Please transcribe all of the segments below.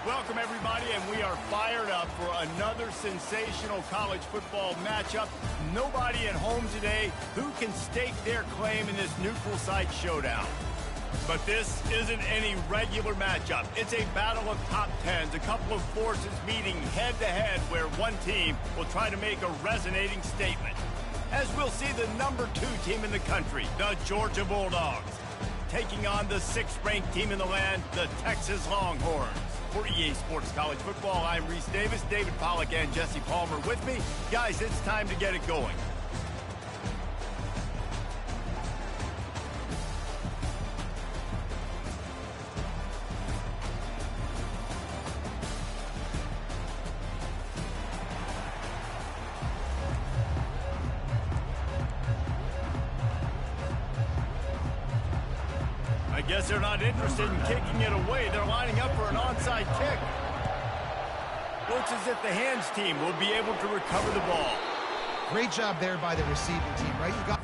Welcome, everybody, and we are fired up for another sensational college football matchup. Nobody at home today who can stake their claim in this neutral site showdown. But this isn't any regular matchup. It's a battle of top tens, a couple of forces meeting head-to-head where one team will try to make a resonating statement. As we'll see the number 2 team in the country, the Georgia Bulldogs, taking on the 6th-ranked team in the land, the Texas Longhorns. For EA Sports College Football, I'm Reese Davis, David Pollack, and Jesse Palmer with me. Guys, it's time to get it going. I guess they're not interested in kicking it away. They're lining up for an onside kick. Looks as if the hands team will be able to recover the ball. Great job there by the receiving team, right? You got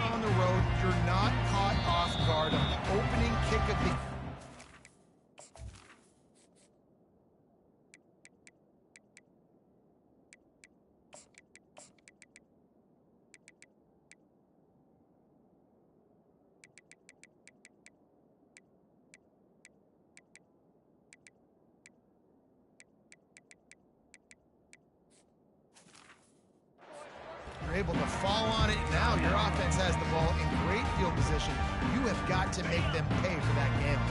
on the road, you're not caught off guard on the opening kick of the... You're able to fall on it. Now your offense has the ball in great field position. You have got to make them pay for that gamble.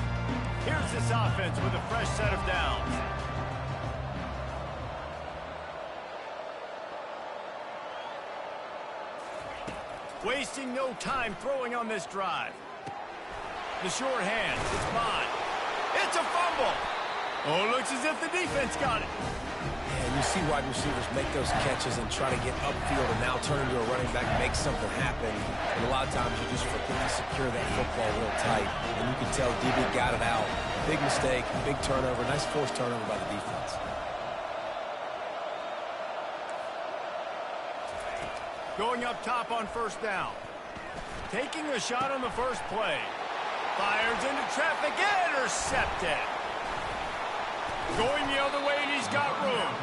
Here's this offense with a fresh set of downs. Wasting no time throwing on this drive. The short hands, it's Bond. It's a fumble. Oh, looks as if the defense got it. And you see wide receivers make those catches and try to get upfield and now turn into a running back, make something happen. And a lot of times you just forget to secure that football real tight. And you can tell DB got it out. Big mistake, big turnover, nice forced turnover by the defense. Going up top on first down. Taking a shot on the first play. Fires into traffic, intercepted. Going the other way, and he's got room.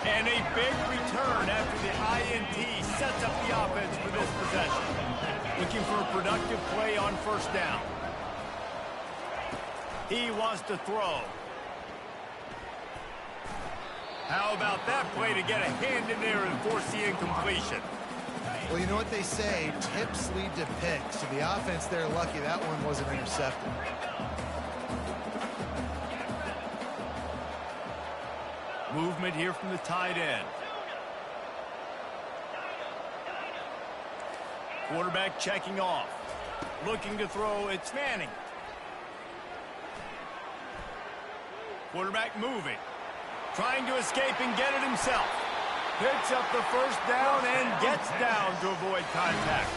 And a big return after the INT sets up the offense for this possession. Looking for a productive play on first down. He wants to throw. How about that play to get a hand in there and force the incompletion? Well, you know what they say, tips lead to picks. So the offense there, lucky that one wasn't intercepted. Movement here from the tight end. Quarterback checking off. Looking to throw, it's Manning. Quarterback moving. Trying to escape and get it himself. Picks up the first down and gets down to avoid contact.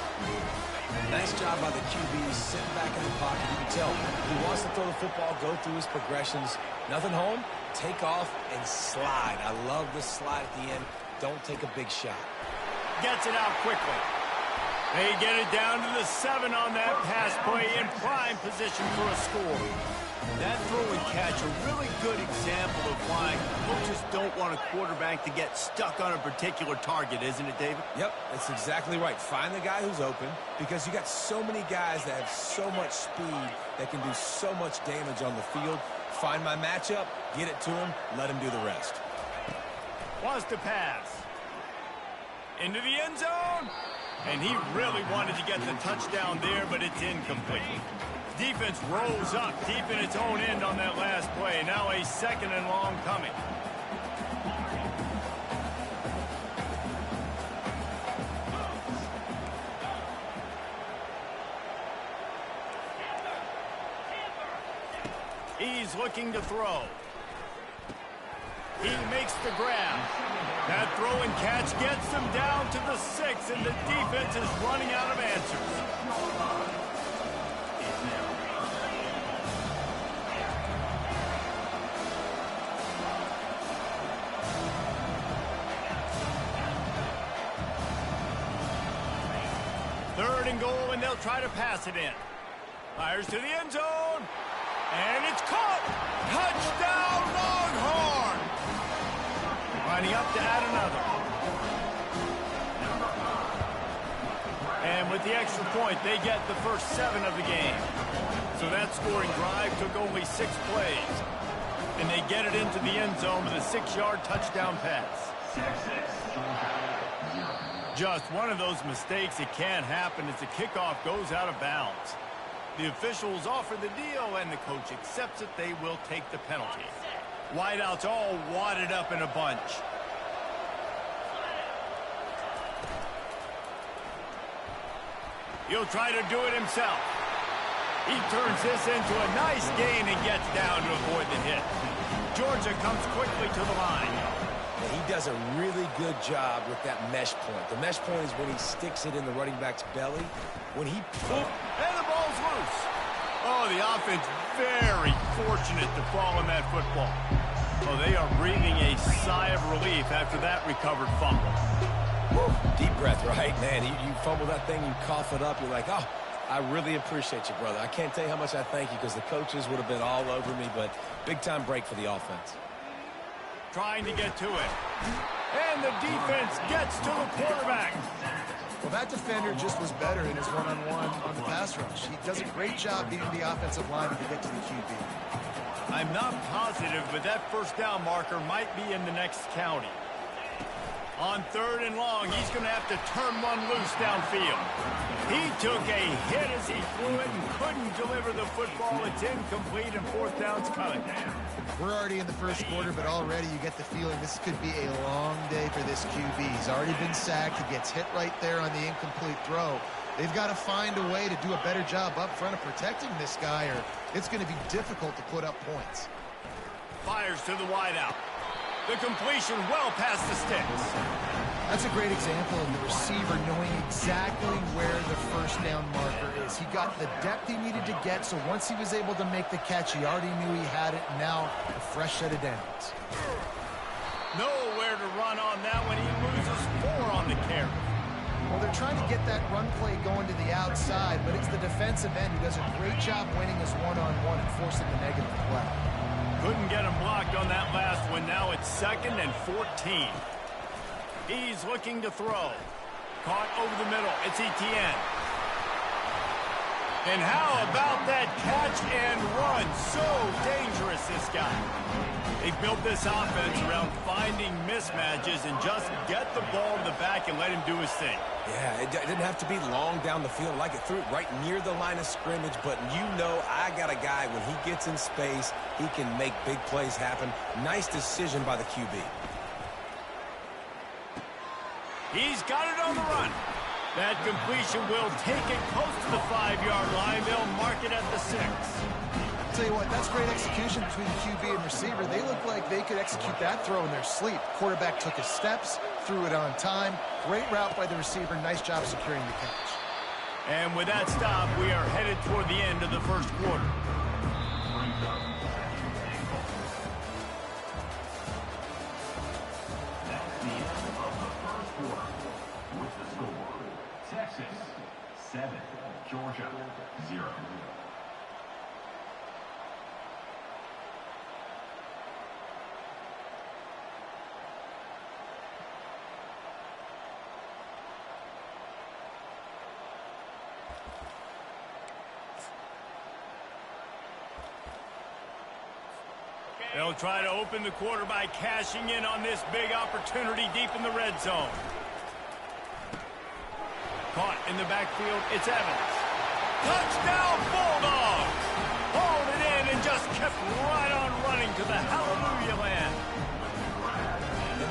Nice job by the QB, sitting back in the pocket. You can tell he wants to throw the football, go through his progressions. Nothing home, take off and slide. I love the slide at the end. Don't take a big shot. Gets it out quickly. They get it down to the 7 on that pass play in prime position for a score. That throw and catch, a really good example of why coaches don't want a quarterback to get stuck on a particular target, isn't it, David? Yep, that's exactly right. Find the guy who's open because you got so many guys that have so much speed that can do so much damage on the field. Find my matchup, get it to him, let him do the rest. Wants to pass. Into the end zone. And he really wanted to get the touchdown there, but it's incomplete. Defense rose up deep in its own end on that last play. Now a 2nd and long coming. He's looking to throw. He makes the grab. That throw and catch gets them down to the 6, and the defense is running out of answers. Third and goal, and they'll try to pass it in. Fires to the end zone, and it's caught. Touchdown, Longhorn! Lining up to add another. And with the extra point, they get the first 7 of the game. So that scoring drive took only 6 plays. And they get it into the end zone with a 6-yard touchdown pass. Just one of those mistakes that can't happen as the kickoff goes out of bounds. The officials offer the deal, and the coach accepts it. They will take the penalty. Wideouts all wadded up in a bunch. He'll try to do it himself. He turns this into a nice gain and gets down to avoid the hit. Georgia comes quickly to the line. And he does a really good job with that mesh point. The mesh point is when he sticks it in the running back's belly. When he... And the ball's loose. Oh, the offense very fortunate to fall in that football. Oh, they are breathing a sigh of relief after that recovered fumble. Whew. Deep breath, right? Man, you fumble that thing, you cough it up, you're like, oh, I really appreciate you, brother. I can't tell you how much I thank you because the coaches would have been all over me, but big-time break for the offense. Trying to get to it. And the defense gets to the quarterback. Well, that defender just was better in his one-on-one on the pass rush. He does a great job beating the offensive line to get to the QB. I'm not positive, but that first down marker might be in the next county. On 3rd and long, he's going to have to turn one loose downfield. He took a hit as he threw it and couldn't deliver the football. It's incomplete, and 4th down's coming. We're already in the first quarter, but already you get the feeling this could be a long day for this QB. He's already been sacked. He gets hit right there on the incomplete throw. They've got to find a way to do a better job up front of protecting this guy, or it's going to be difficult to put up points. Fires to the wideout. The completion well past the sticks. That's a great example of the receiver knowing exactly where the first down marker is. He got the depth he needed to get, so once he was able to make the catch, he already knew he had it, and now a fresh set of downs. Nowhere to run on that one. He loses 4 on the carry. Well, they're trying to get that run play going to the outside, but it's the defensive end who does a great job winning his one-on-one and forcing the negative play. Couldn't get him blocked on that last one. Now it's 2nd and 14. He's looking to throw. Caught over the middle. It's Etienne. And how about that catch and run? So dangerous, this guy. They built this offense around finding mismatches and just get the ball to the back and let him do his thing. Yeah, it didn't have to be long down the field. Like it threw it right near the line of scrimmage, but you know I got a guy, when he gets in space, he can make big plays happen. Nice decision by the QB. He's got it on the run. That completion will take it close to the 5-yard line. They'll mark it at the 6. I'll tell you what, that's great execution between the QB and receiver. They look like they could execute that throw in their sleep. Quarterback took his steps, threw it on time. Great route by the receiver. Nice job securing the catch. And with that stop, we are headed toward the end of the first quarter. That's the end of the first quarter. With the score, Texas 7, Georgia 0. They'll try to open the quarter by cashing in on this big opportunity deep in the red zone. Caught in the backfield, it's Evans. Touchdown, Bulldogs! Hauled it in and just kept right on running to the hallelujah land.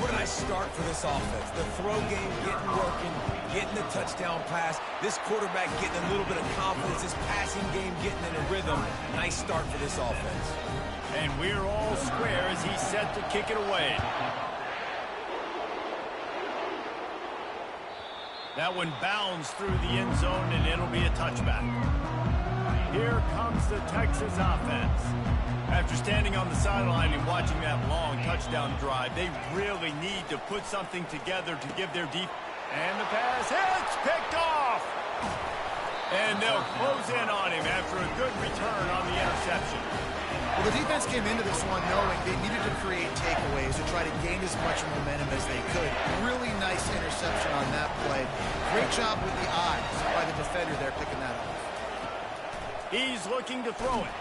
What a nice start for this offense. The throw game getting working, getting the touchdown pass. This quarterback getting a little bit of confidence. This passing game getting in a rhythm. Nice start for this offense. And we're all square as he's set to kick it away. That one bounds through the end zone, and it'll be a touchback. Here comes the Texas offense. After standing on the sideline and watching that long touchdown drive, they really need to put something together to give their deep. And the pass hits, picked off. And they'll close in on him after a good return on the interception. Well, the defense came into this one knowing they needed to create takeaways to try to gain as much momentum as they could. Really nice interception on that play. Great job with the eyes by the defender there picking that off. He's looking to throw it.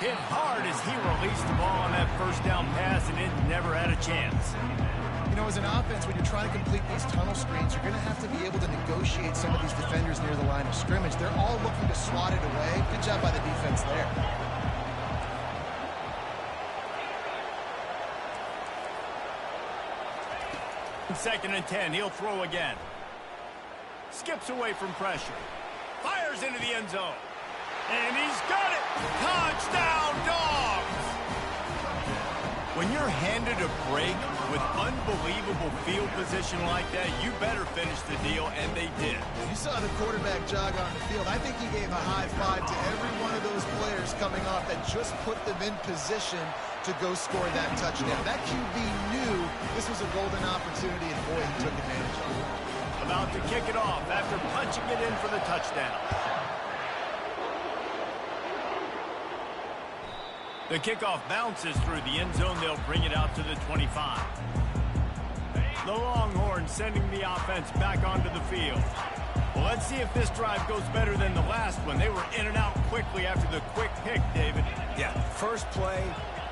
Hit hard as he released the ball on that first down pass, and it never had a chance. You know, as an offense, when you're trying to complete these tunnel screens, you're going to have to be able to negotiate some of these defenders near the line of scrimmage. They're all looking to swat it away. Good job by the defense there. Second and 10, he'll throw again. Skips away from pressure. Fires into the end zone. And he's got it! Touchdown, Dogs! When you're handed a break with unbelievable field position like that, you better finish the deal, and they did. You saw the quarterback jog on the field. I think he gave a high five to every one of those players coming off that just put them in position to go score that touchdown. That QB knew this was a golden opportunity, and boy, he took advantage of it. About to kick it off after punching it in for the touchdown. The kickoff bounces through the end zone. They'll bring it out to the 25. The Longhorns sending the offense back onto the field. Well, let's see if this drive goes better than the last one. They were in and out quickly after the quick pick, David. Yeah, first play,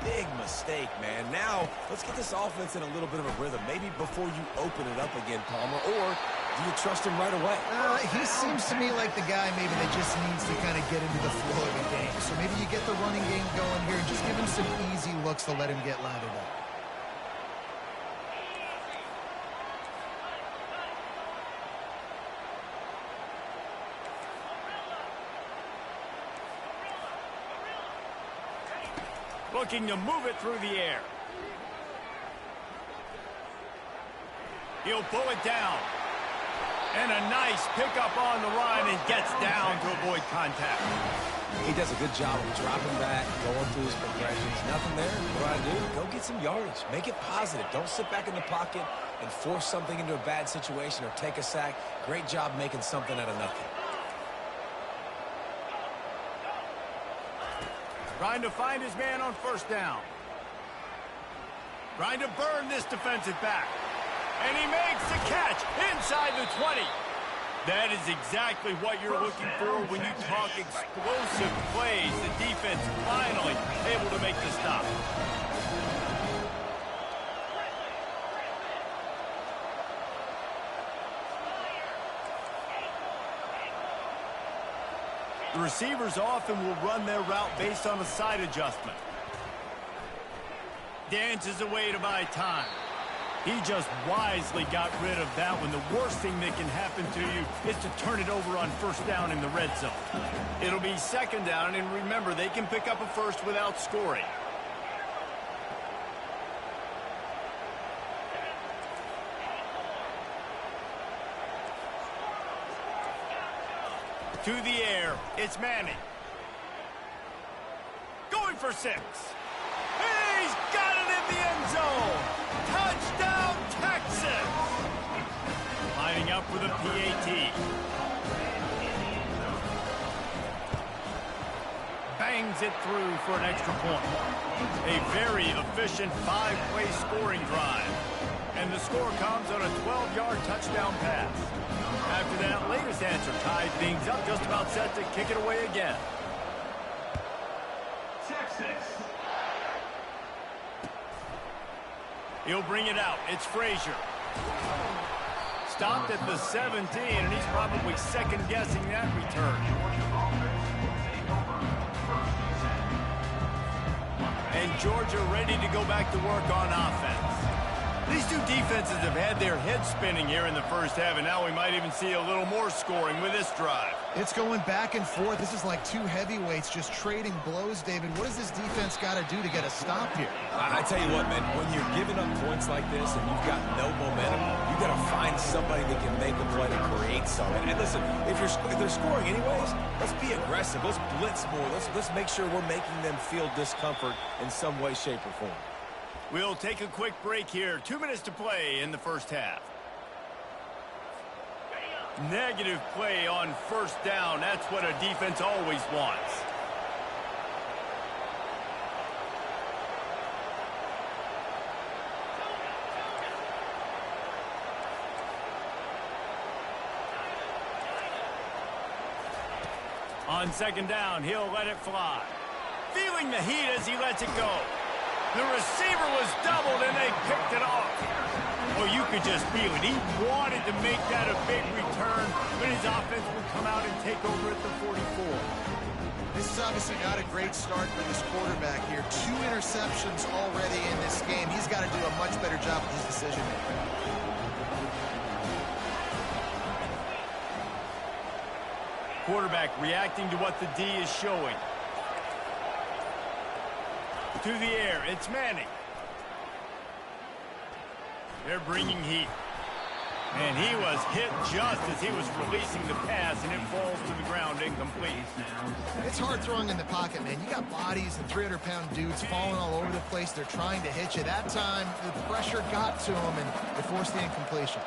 big mistake, man. Now, let's get this offense in a little bit of a rhythm. Maybe before you open it up again, Palmer, or do you trust him right away? He seems to me like the guy maybe that just needs to kind of get into the flow of the game. So maybe you get the running game going here and just give him some easy looks to let him get lathered up. Looking to move it through the air. He'll pull it down. And a nice pickup on the run and gets down to avoid contact. He does a good job of dropping back, going through his progressions. Nothing there. What do? Go get some yardage. Make it positive. Don't sit back in the pocket and force something into a bad situation or take a sack. Great job making something out of nothing. Trying to find his man on first down. Trying to burn this defensive back. And he makes the catch inside the 20. That is exactly what you're looking for when you talk explosive plays. The defense finally able to make the stop. The receivers often will run their route based on a side adjustment. Dances away to buy time. He just wisely got rid of that one. The worst thing that can happen to you is to turn it over on first down in the red zone. It'll be second down, and remember, they can pick up a first without scoring. To the air, it's Manning. Going for 6. He's got it in the end zone. Touchdown, Texas. Lining up with a PAT. Bangs it through for an extra point. A very efficient 5-play scoring drive. And the score comes on a 12-yard touchdown pass. After that latest answer tied things up, just about set to kick it away again. Texas. He'll bring it out. It's Frazier. Stopped at the 17, and he's probably second-guessing that return. And Georgia ready to go back to work on offense. These two defenses have had their heads spinning here in the first half, and now we might even see a little more scoring with this drive. It's going back and forth. This is like two heavyweights just trading blows, David. What does this defense got to do to get a stop here? I tell you what, man, when you're giving up points like this and you've got no momentum, you got to find somebody that can make a play to create something. And listen, if they're scoring anyways, let's be aggressive. Let's blitz more. Let's make sure we're making them feel discomfort in some way, shape, or form. We'll take a quick break here. 2 minutes to play in the first half. Negative play on first down. That's what a defense always wants. On second down, he'll let it fly. Feeling the heat as he lets it go. The receiver was doubled, and they picked it off. Oh, you could just feel it. He wanted to make that a big return, but his offense would come out and take over at the 44. This is obviously not a great start for this quarterback here. 2 interceptions already in this game. He's got to do a much better job with his decision-making. Quarterback reacting to what the D is showing. To the air, it's Manning. They're bringing heat. And he was hit just as he was releasing the pass, and it falls to the ground incomplete. It's hard throwing in the pocket, man. You got bodies and 300-pound dudes falling all over the place. They're trying to hit you. That time, the pressure got to him, and it forced the incompletion.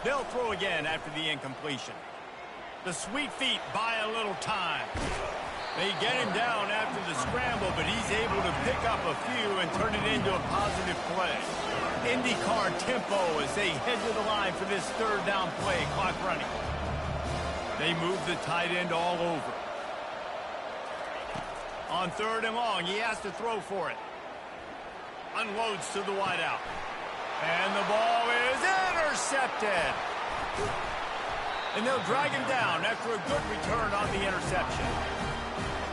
They'll throw again after the incompletion. The sweet feet buy a little time. They get him down after the scramble, but he's able to pick up a few and turn it into a positive play. IndyCar tempo as they head to the line for this third down play, clock running. They move the tight end all over. On third and long, he has to throw for it. Unloads to the wideout. And the ball is intercepted. And they'll drag him down after a good return on the interception.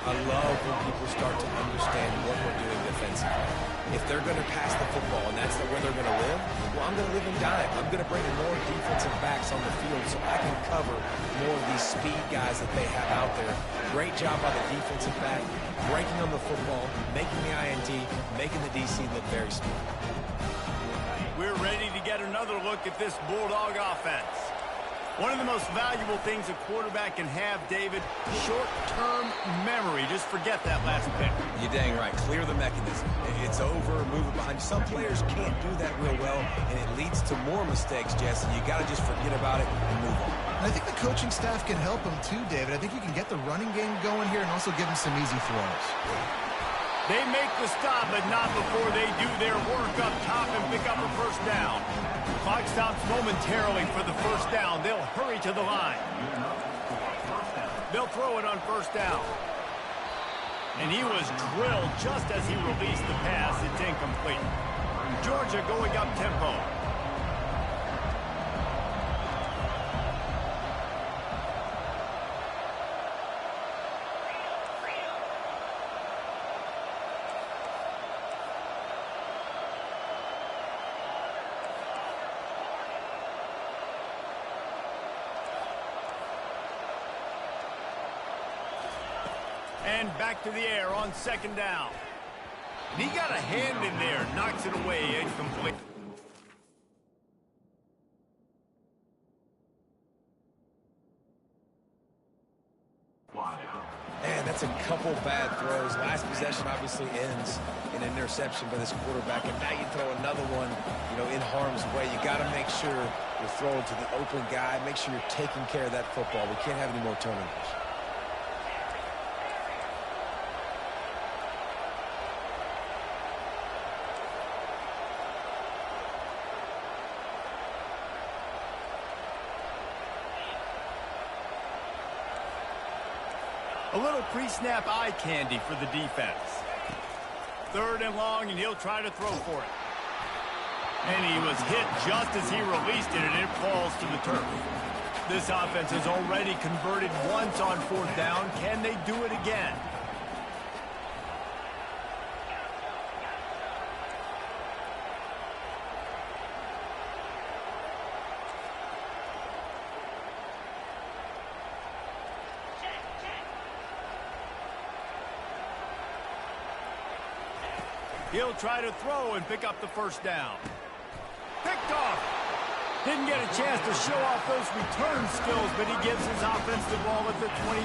I love when people start to understand what we're doing defensively. If they're going to pass the football and that's where they're going to live, well, I'm going to live and die. I'm going to bring more defensive backs on the field so I can cover more of these speed guys that they have out there. Great job by the defensive back, breaking on the football, making the INT, making the DC look very smooth. We're ready to get another look at this Bulldog offense. One of the most valuable things a quarterback can have, David, short-term memory. Just forget that last pick. You're dang right. Clear the mechanism. It's over, move it behind you. Some players can't do that real well, and it leads to more mistakes, Jesse. You got to just forget about it and move on. And I think the coaching staff can help him too, David. I think you can get the running game going here and also give him some easy throws. They make the stop, but not before they do their work up top and pick up a first down. Clock stops momentarily for the first down. They'll hurry to the line. They'll throw it on first down. And he was drilled just as he released the pass. It's incomplete. Georgia going up tempo. And back to the air on second down. And he got a hand in there, knocks it away, incomplete. Man, that's a couple bad throws. Last possession obviously ends in an interception by this quarterback, and now you throw another one, in harm's way. You got to make sure you're throwing to the open guy. Make sure you're taking care of that football. We can't have any more turnovers. A little pre-snap eye candy for the defense. Third and long, and he'll try to throw for it. And he was hit just as he released it, and it falls to the turf. This offense has already converted once on 4th down. Can they do it again? He'll try to throw and pick up the 1st down. Picked off. Didn't get a chance to show off those return skills, but he gives his offense the ball at the 29.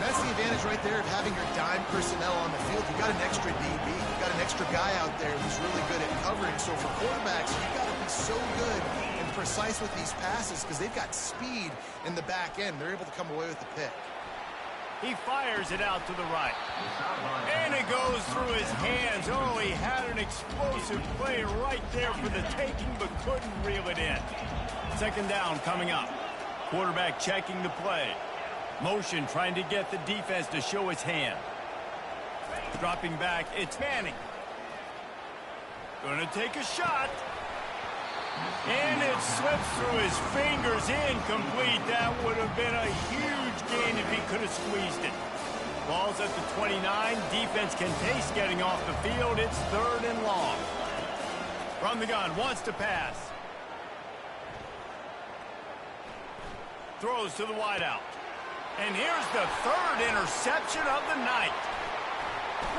That's the advantage right there of having your dime personnel on the field. You got an extra DB. You got an extra guy out there who's really good at covering. So for quarterbacks, you got to be so good and precise with these passes because they've got speed in the back end. They're able to come away with the pick. He fires it out to the right. And it goes through his hands. Oh, he had an explosive play right there for the taking, but couldn't reel it in. 2nd down coming up. Quarterback checking the play. Motion trying to get the defense to show his hand. Dropping back, it's Manning. Gonna take a shot. And it slips through his fingers, incomplete. That would have been a huge gain if he could have squeezed it. Ball's at the 29. Defense can taste getting off the field. It's 3rd and long. From the gun, wants to pass. Throws to the wideout. And here's the 3rd interception of the night.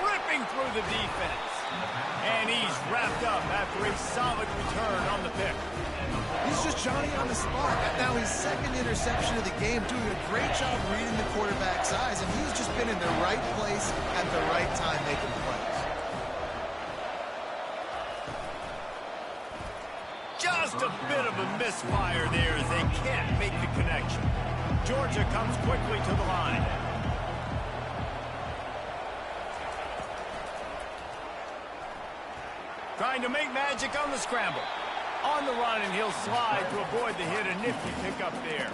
Ripping through the defense. And he's wrapped up after a solid return on the pick. He's just Johnny on the spot. Now his 2nd interception of the game, doing a great job reading the quarterback's eyes, and he's just been in the right place at the right time making plays. Just a bit of a misfire there as they can't make the connection. Georgia comes quickly to the line. Trying to make magic on the scramble. On the run, and he'll slide to avoid the hit. A nifty pickup there.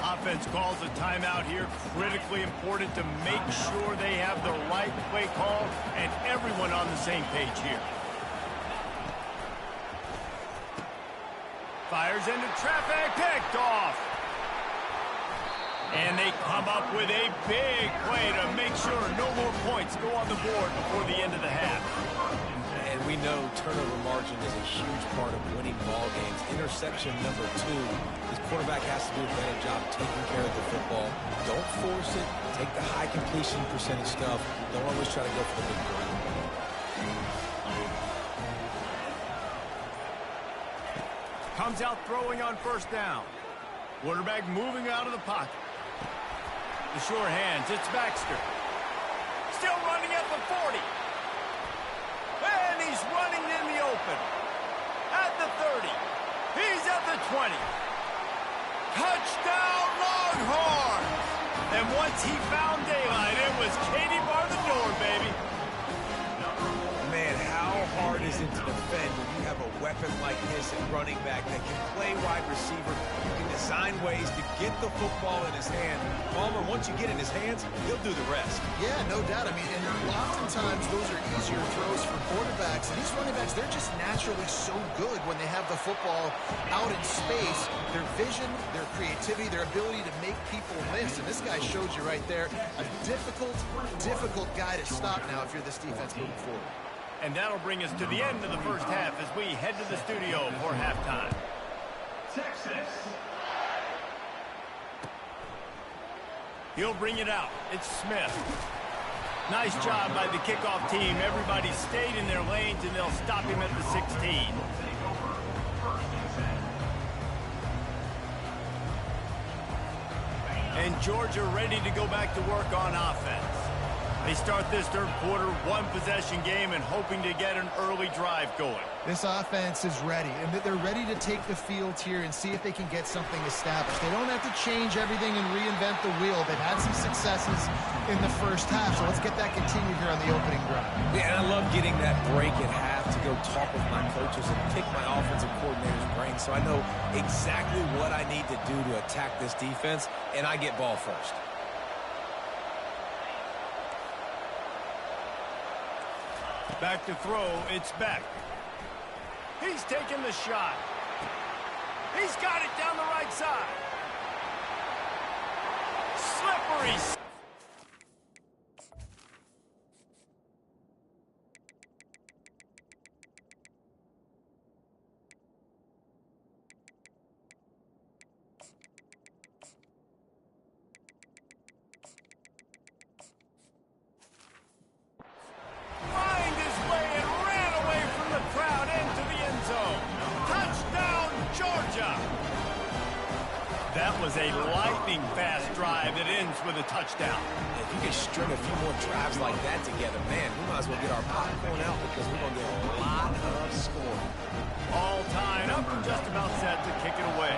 Offense calls a timeout here. Critically important to make sure they have the right play call and everyone on the same page here. Fires into traffic. Picked off. And they come up with a big play to make sure no more points go on the board before the end of the half. And we know turnover margin is a huge part of winning ball games. Interception number 2. This quarterback has to do a better job taking care of the football. Don't force it. Take the high completion percentage stuff. Don't always try to go for the big play. Comes out throwing on 1st down. Quarterback moving out of the pocket. The sure hands, it's Baxter. Still running at the 40. And he's running in the open. At the 30. He's at the 20. Touchdown Longhorns! And once he found daylight, it was Katie bar the door, baby. Man, how hard is it to defend when you have a weapon like this at running back that can play wide receiver? You can design ways to get the football in his hand. Palmer, once you get in his hands, he'll do the rest. Yeah, no doubt. I mean, and oftentimes those are easier throws for quarterbacks. And these running backs, they're just naturally so good when they have the football out in space. Their vision, their creativity, their ability to make people miss. And this guy shows you right there a difficult guy to stop now if you're this defense moving forward. And that'll bring us to the end of the 1st half as we head to the studio for halftime. Texas. He'll bring it out. It's Smith. Nice job by the kickoff team. Everybody stayed in their lanes, and they'll stop him at the 16. And Georgia ready to go back to work on offense. They start this 3rd quarter, 1-possession game, and hoping to get an early drive going. This offense is ready, and they're ready to take the field here and see if they can get something established. They don't have to change everything and reinvent the wheel. They've had some successes in the 1st half, so let's get that continued here on the opening drive. Yeah, and I love getting that break at half to go talk with my coaches and pick my offensive coordinator's brain so I know exactly what I need to do to attack this defense, and I get ball first. Back to throw, it's Beck. He's taking the shot. He's got it down the right side. Slippery. Find his way and ran away from the crowd into the end zone. Touchdown, Georgia. That was a lightning-fast drive that ends with a touchdown. If you can string a few more drives like that together, man, we might as well get our popcorn out because we're going to get a lot of scoring. All tied up and just about set to kick it away.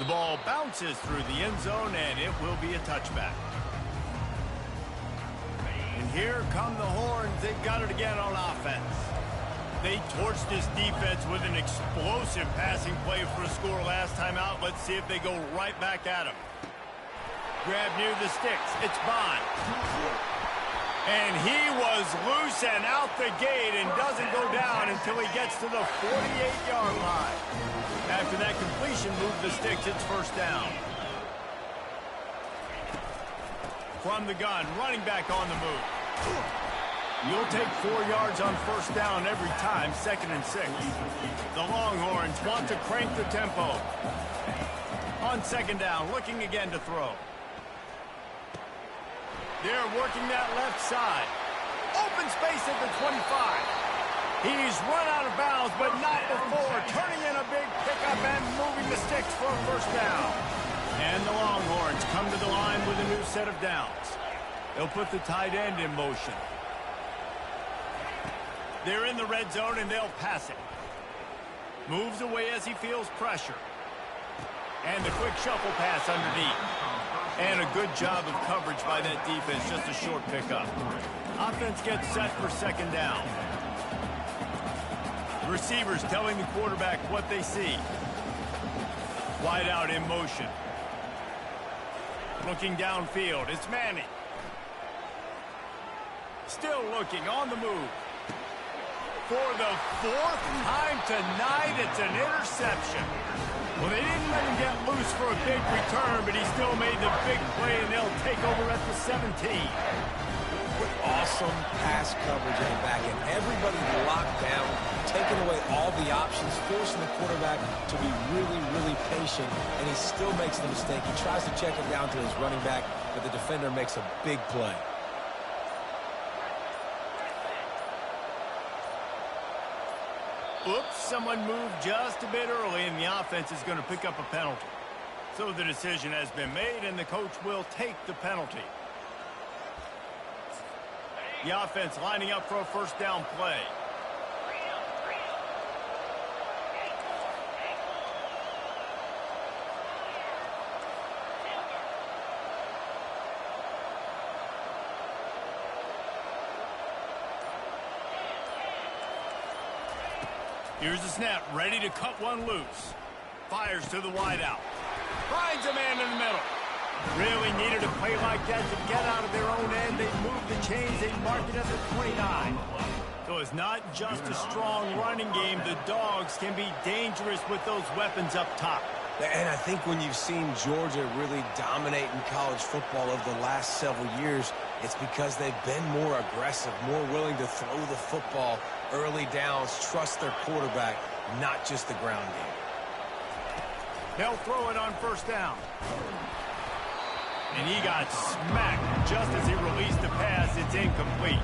The ball bounces through the end zone, and it will be a touchback. And here come the Horns. They got it again on offense. They torched this defense with an explosive passing play for a score last time out. Let's see if they go right back at him. Grab near the sticks. It's Bond. And he was loose and out the gate and doesn't go down until he gets to the 48-yard line. After that completion, move the sticks, it's first down. From the gun, running back on the move. You'll take 4 yards on first down every time, 2nd and 6. The Longhorns want to crank the tempo. On 2nd down, looking again to throw. They're working that left side. Open space at the 25. He's run out of bounds, but not before. Turning in a big pickup and moving the sticks for a first down. And the Longhorns come to the line with a new set of downs. They'll put the tight end in motion. They're in the red zone, and they'll pass it. Moves away as he feels pressure. And the quick shuffle pass underneath. And a good job of coverage by that defense, just a short pickup. Offense gets set for 2nd down. Receivers telling the quarterback what they see. Wide out in motion. Looking downfield, it's Manning. Still looking on the move. For the 4th time tonight, it's an interception. Well, they didn't let him get loose for a big return, but he still made the big play, and they'll take over at the 17. With awesome pass coverage in the back end. Everybody locked down, taking away all the options, forcing the quarterback to be really, really patient, and he still makes the mistake. He tries to check it down to his running back, but the defender makes a big play. Oops, someone moved just a bit early, and the offense is going to pick up a penalty. So the decision has been made, and the coach will take the penalty. The offense lining up for a first down play. Here's the snap, ready to cut one loose. Fires to the wideout. Finds a man in the middle. Really needed a play like that to get out of their own end. They move the chains, they mark it at the 29. So it's not just a strong running game. The Dogs can be dangerous with those weapons up top. And I think when you've seen Georgia really dominate in college football over the last several years, it's because they've been more aggressive, more willing to throw the football early downs, trust their quarterback, not just the ground game. They'll throw it on first down. And he got smacked just as he released the pass. It's incomplete.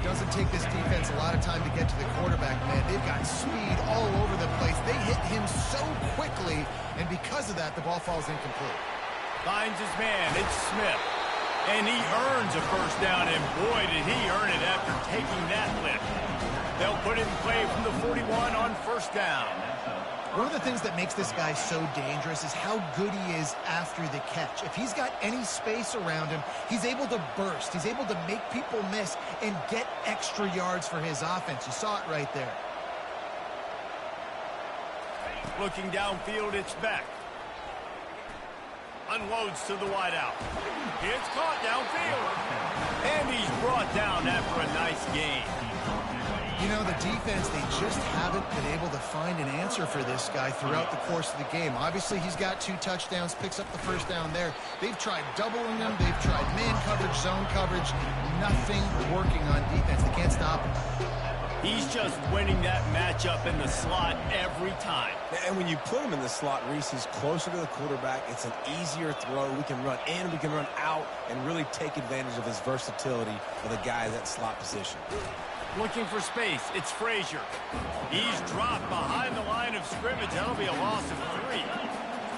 Doesn't take this defense a lot of time to get to the quarterback, man. They've got speed all over the place. They hit him so quickly, and because of that, the ball falls incomplete. Finds his man. It's Smith. And he earns a first down, and boy, did he earn it after taking that lift. They'll put it in play from the 41 on first down. One of the things that makes this guy so dangerous is how good he is after the catch. If he's got any space around him, he's able to burst. He's able to make people miss and get extra yards for his offense. You saw it right there. Looking downfield, it's Beck. Unloads to the wideout. It's caught downfield. And he's brought down after a nice gain. You know, the defense, they just haven't been able to find an answer for this guy throughout the course of the game. Obviously, he's got 2 touchdowns, picks up the first down there. They've tried doubling him. They've tried man coverage, zone coverage. Nothing working on defense. They can't stop him. He's just winning that matchup in the slot every time. And when you put him in the slot, Reese, he's closer to the quarterback. It's an easier throw. We can run in, we can run out, and really take advantage of his versatility for the guy in that slot position. Looking for space. It's Frazier. He's dropped behind the line of scrimmage. That'll be a loss of 3.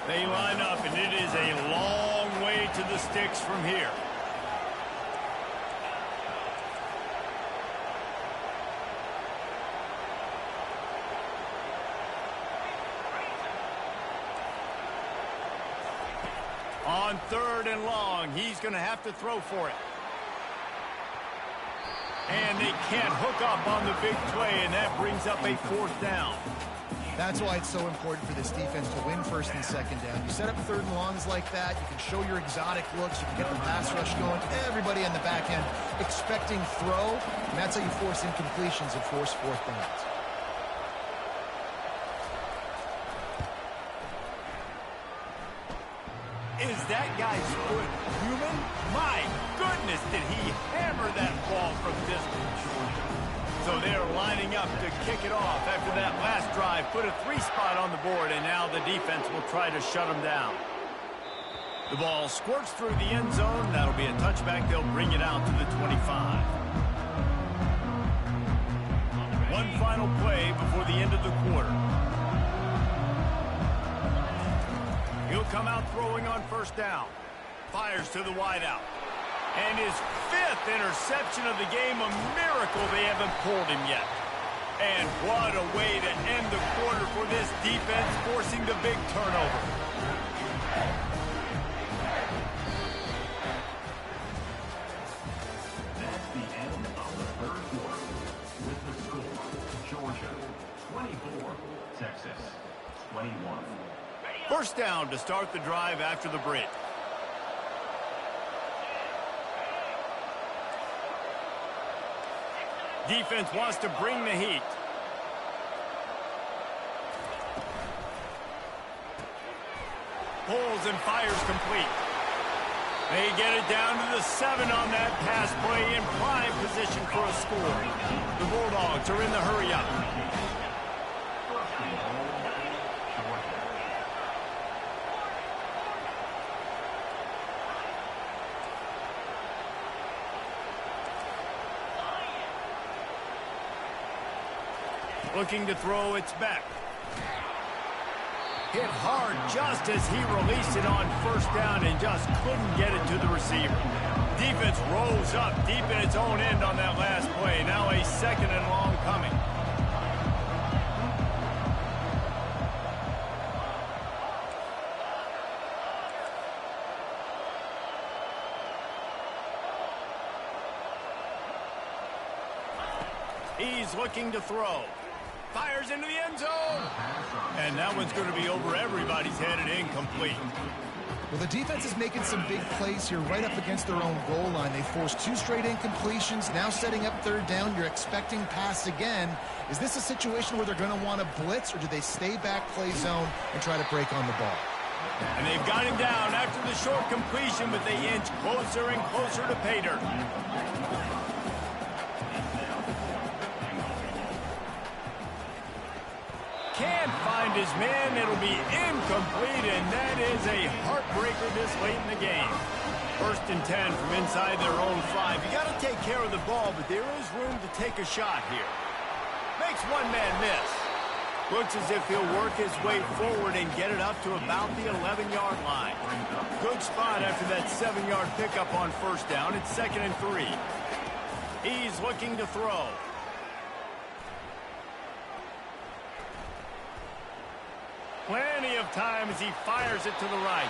They line up, and it is a long way to the sticks from here. On 3rd and long, he's going to have to throw for it. And they can't hook up on the big play, and that brings up a 4th down. That's why it's so important for this defense to win 1st and 2nd down. You set up 3rd and longs like that, you can show your exotic looks, you can get the pass rush going, everybody on the back end expecting throw, and that's how you force incompletions and force 4th downs. Is that guy's foot human? My goodness, did he hammer that ball from distance. So they're lining up to kick it off after that last drive. Put a 3 spot on the board, and now the defense will try to shut them down. The ball squirts through the end zone. That'll be a touchback. They'll bring it out to the 25. One final play before the end of the quarter. He'll come out throwing on 1st down. Fires to the wideout. And his 5th interception of the game, a miracle they haven't pulled him yet. And what a way to end the quarter for this defense, forcing the big turnover. That's the end of the 3rd quarter. With the score, Georgia 24, Texas 21. 1st down to start the drive after the break. Defense wants to bring the heat. Pulls and fires complete. They get it down to the 7 on that pass play in prime position for a score. The Bulldogs are in the hurry up. Looking to throw, it's Beck. Hit hard just as he released it on 1st down and just couldn't get it to the receiver. Defense rolls up deep in its own end on that last play. Now a 2nd and long coming. He's looking to throw. Fires into the end zone. And that one's going to be over everybody's head and incomplete. Well, the defense is making some big plays here right up against their own goal line. They forced 2 straight incompletions. Now setting up 3rd down. You're expecting pass again. Is this a situation where they're going to want to blitz, or do they stay back, play zone, and try to break on the ball? And they've got him down after the short completion, but they inch closer and closer to pay dirt. Can't find his man. It'll be incomplete, and that is a heartbreaker this late in the game. 1st and 10 from inside their own 5. You got to take care of the ball, but there is room to take a shot here. Makes one man miss. Looks as if he'll work his way forward and get it up to about the 11-yard line. Good spot after that 7-yard pickup on 1st down. It's 2nd and 3. He's looking to throw. Plenty of time as he fires it to the right.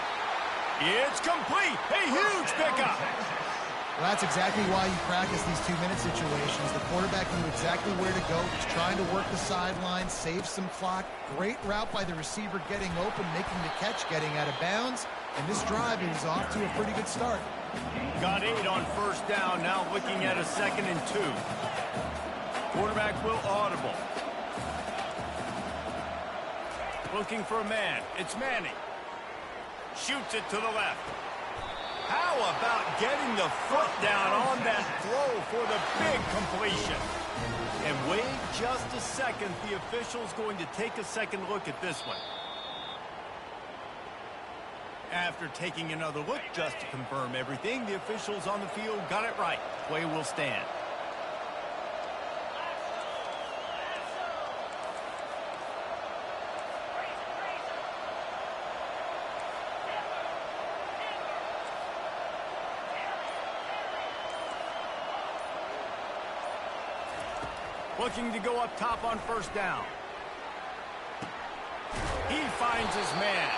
It's complete. A huge pickup. Well, that's exactly why you practice these 2-minute situations. The quarterback knew exactly where to go. He's trying to work the sideline, save some clock. Great route by the receiver getting open, making the catch, getting out of bounds. And this drive is off to a pretty good start. Got 8 on 1st down. Now looking at a 2nd and 2. Quarterback will audible. Looking for a man. It's Manning. Shoots it to the left. How about getting the foot down on that throw for the big completion? And wait just a second. The official's going to take a second look at this one. After taking another look just to confirm everything, the officials on the field got it right. Play will stand. Looking to go up top on first down. He finds his man.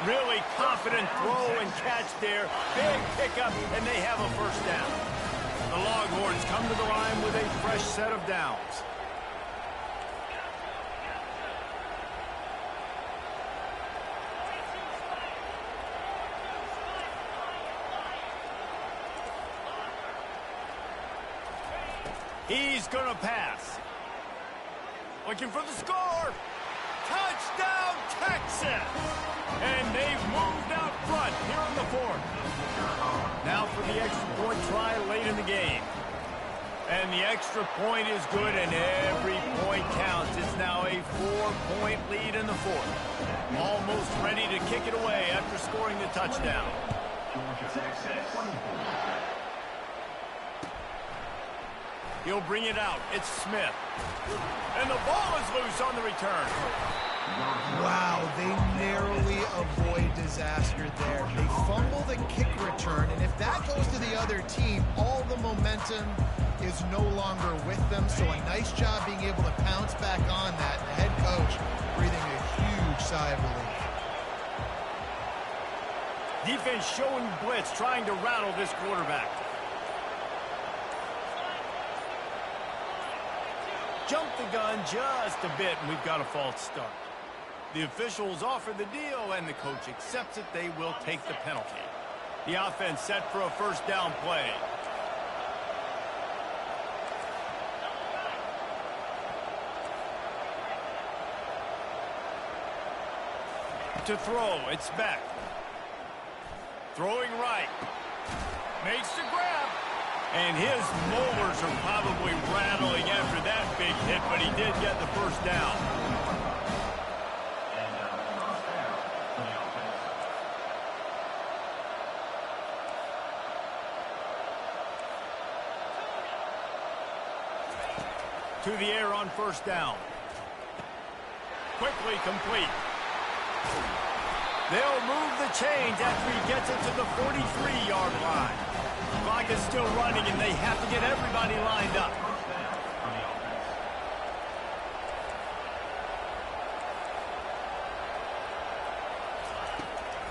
Really confident throw and catch there. Big pickup, and they have a first down. The Longhorns come to the line with a fresh set of downs. He's going to pass. Looking for the score. Touchdown, Texas! And they've moved out front here in the fourth. Now for the extra point try late in the game. And the extra point is good, and every point counts. It's now a 4-point lead in the fourth. Almost ready to kick it away after scoring the touchdown. He'll bring it out. It's Smith. And the ball is loose on the return. Wow, they narrowly avoid disaster there. They fumble the kick return, and if that goes to the other team, all the momentum is no longer with them. So a nice job being able to pounce back on that. The head coach breathing a huge sigh of relief. Defense showing blitz, trying to rattle this quarterback. Jump the gun just a bit, and we've got a false start. The officials offer the deal, and the coach accepts it. They will take the penalty. The offense set for a first down play. To throw, it's Beck. Throwing right. Makes the grab. And his molars are probably rattling after that big hit, but he did get the first down. To the air on first down. Quickly complete. They'll move the chains after he gets it to the 43-yard line. The clock is still running, and they have to get everybody lined up.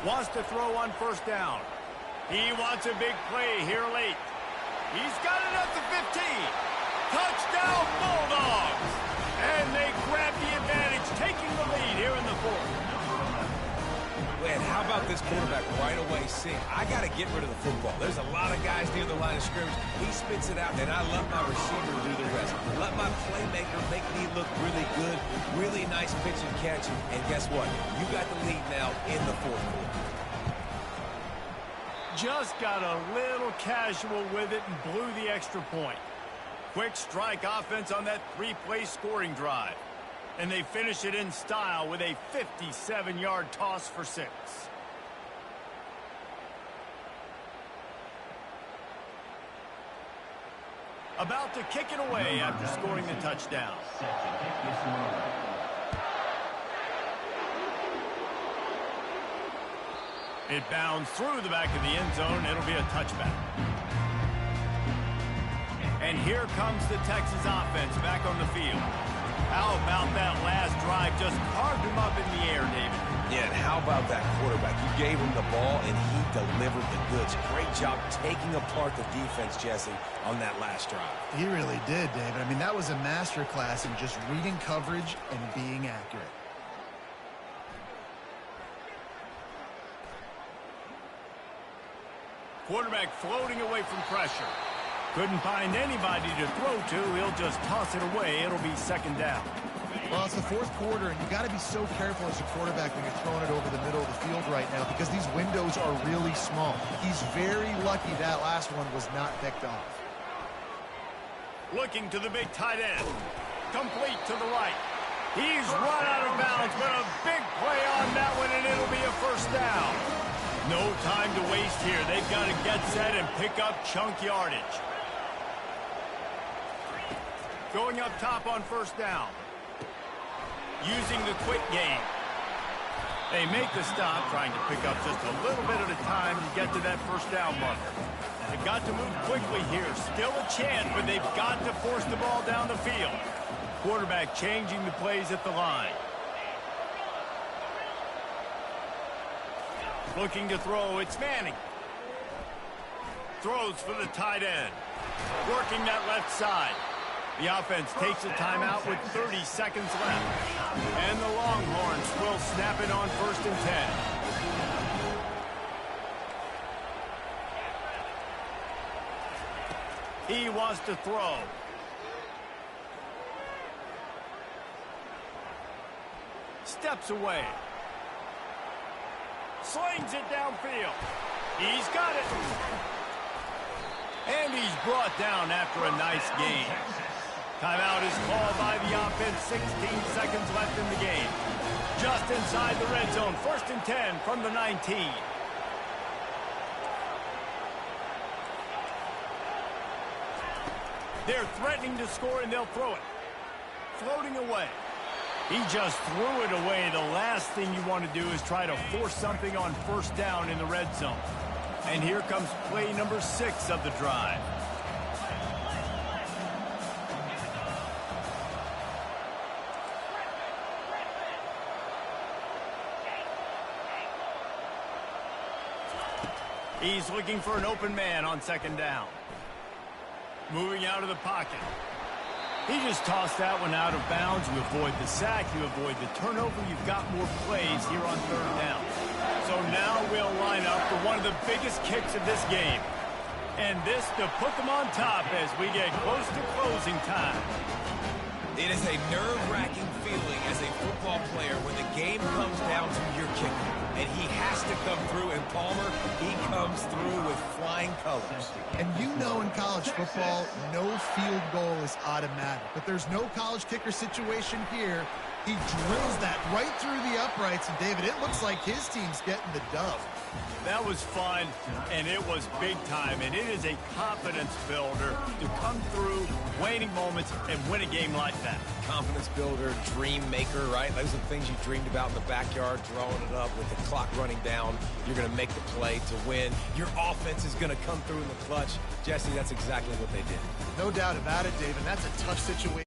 Wants to throw on first down. He wants a big play here late. He's got it at the 15. Touchdown, Bulldogs! And they grab the advantage, taking the lead here in the fourth. Man, how about this quarterback right away seeing, I got to get rid of the football. There's a lot of guys near the line of scrimmage. He spits it out, and I let my receiver do the rest. Let my playmaker make me look really good, really nice pitch and catch. And guess what? You got the lead now in the fourth quarter. Just got a little casual with it and blew the extra point. Quick strike offense on that three-play scoring drive. And they finish it in style with a 57-yard toss for 6. About to kick it away after scoring the touchdown. It bounds through the back of the end zone. It'll be a touchback. And here comes the Texas offense back on the field. How about that last drive? Just carved him up in the air, David. Yeah, and how about that quarterback? You gave him the ball, and he delivered the goods. Great job taking apart the defense, Jesse, on that last drive. He really did, David. I mean, that was a masterclass in just reading coverage and being accurate. Quarterback floating away from pressure. Couldn't find anybody to throw to. He'll just toss it away. It'll be second down. Well, it's the fourth quarter, and you got to be so careful as a quarterback when you're throwing it over the middle of the field right now because these windows are really small. He's very lucky that last one was not picked off. Looking to the big tight end. Complete to the right. He's run out of bounds, but a big play on that one, and it'll be a first down. No time to waste here. They've got to get set and pick up chunk yardage. Going up top on first down. Using the quick game. They make the stop, trying to pick up just a little bit at a time to get to that first down marker. They've got to move quickly here. Still a chance, but they've got to force the ball down the field. Quarterback changing the plays at the line. Looking to throw, it's Manning. Throws for the tight end. Working that left side. The offense takes a timeout with 30 seconds left. And the Longhorns will snap it on 1st and 10. He wants to throw. Steps away. Slings it downfield. He's got it. And he's brought down after a nice gain. Timeout is called by the offense. 16 seconds left in the game. Just inside the red zone. 1st and 10 from the 19. They're threatening to score, and they'll throw it. Floating away. He just threw it away. The last thing you want to do is try to force something on first down in the red zone. And here comes play number 6 of the drive. He's looking for an open man on second down. Moving out of the pocket. He just tossed that one out of bounds. You avoid the sack. You avoid the turnover. You've got more plays here on third down. So now we'll line up for one of the biggest kicks of this game. And this to put them on top as we get close to closing time. It is a nerve-wracking feeling as a football player when the game comes down to your kicker. And he has to come through, and Palmer, he comes through with flying colors. And you know in college football, no field goal is automatic. But there's no college kicker situation here. He drills that right through the uprights, and David, it looks like his team's getting the dub. That was fun, and it was big time, and it is a confidence builder to come through waning moments and win a game like that. Confidence builder, dream maker, right? Those are the things you dreamed about in the backyard, drawing it up with the clock running down. You're going to make the play to win. Your offense is going to come through in the clutch. Jesse, that's exactly what they did. No doubt about it, David. That's a tough situation.